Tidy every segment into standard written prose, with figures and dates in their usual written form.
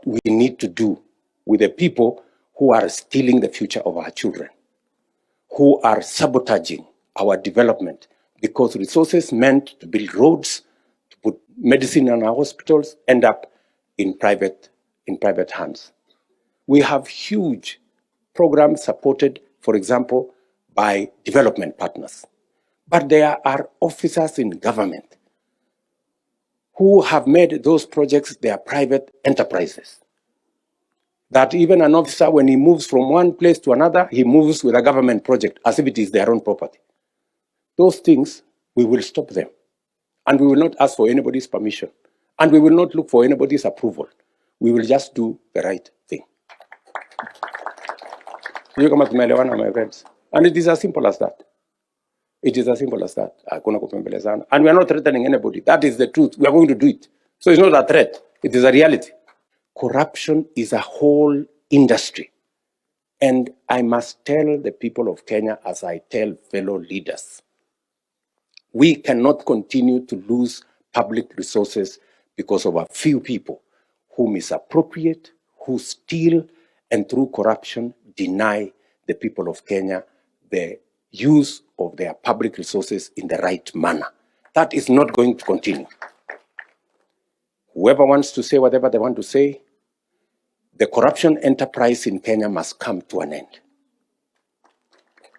we need to do with the people who are stealing the future of our children, who are sabotaging our development, because resources meant to build roads, to put medicine in our hospitals, end up in private hands. We have huge programs supported, for example, by development partners. But there are officers in government who have made those projects their private enterprises. That even an officer, when he moves from one place to another, he moves with a government project as if it is their own property. Those things, we will stop them. And we will not ask for anybody's permission. And we will not look for anybody's approval. We will just do the right thing. You come to my friends. And it is as simple as that. It is as simple as that. And we are not threatening anybody. That is the truth. We are going to do it. So it's not a threat. It is a reality. Corruption is a whole industry. And I must tell the people of Kenya, as I tell fellow leaders, we cannot continue to lose public resources because of a few people who misappropriate, who steal, and through corruption deny the people of Kenya the use of their public resources in the right manner. That is not going to continue. Whoever wants to say whatever they want to say, the corruption enterprise in Kenya must come to an end.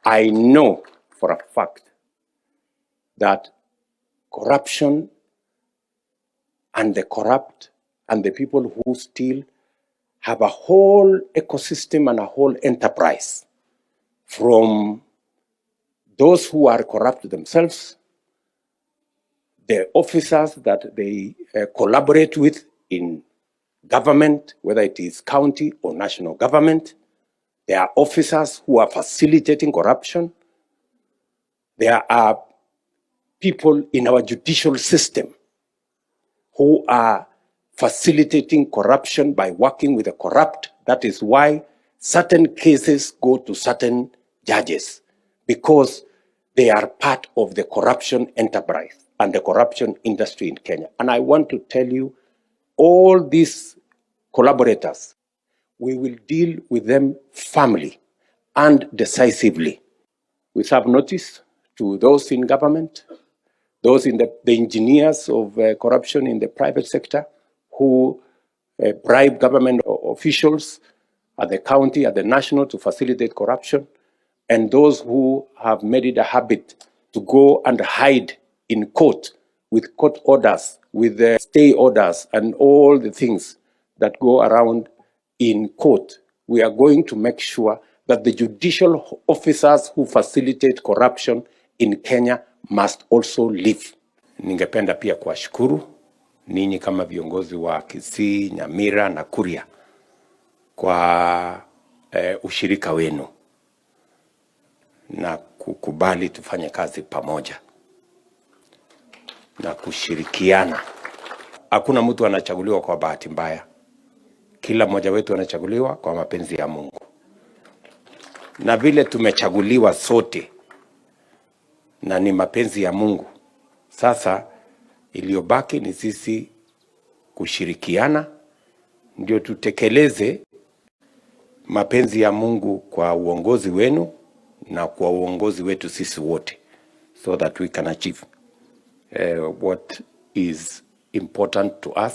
I know for a fact that corruption and the corrupt and the people who steal have a whole ecosystem and a whole enterprise, from those who are corrupt themselves, the officers that they collaborate with in government, whether it is county or national government. There are officers who are facilitating corruption. There are people in our judicial system who are facilitating corruption by working with the corrupt. That is why certain cases go to certain judges, because they are part of the corruption enterprise and the corruption industry in Kenya. And I want to tell you, all these collaborators, we will deal with them firmly and decisively. We serve notice to those in government, those in the engineers of corruption in the private sector who bribe government officials at the county, at the national, to facilitate corruption, and those who have made it a habit to go and hide in court with court orders, with stay orders, and all the things that go around in court. We are going to make sure that the judicial officers who facilitate corruption in Kenya must also leave. Ningependa pia kuwashukuru ninyi kama viongozi wa Kisii, Nyamira na Kuria kwa ushirika wenu na kukubali tufanye kazi pamoja na kushirikiana. Hakuna mtu anachaguliwa kwa bahati mbaya. Kila mmoja wetu anachaguliwa kwa mapenzi ya Mungu. Na vile tumechaguliwa sote na ni mapenzi ya Mungu, sasa iliyobaki ni sisi kushirikiana ndio tutekeleze mapenzi ya Mungu kwa uongozi wenu na kwa uongozi wetu sisi wote, so that we can achieve what is important to us.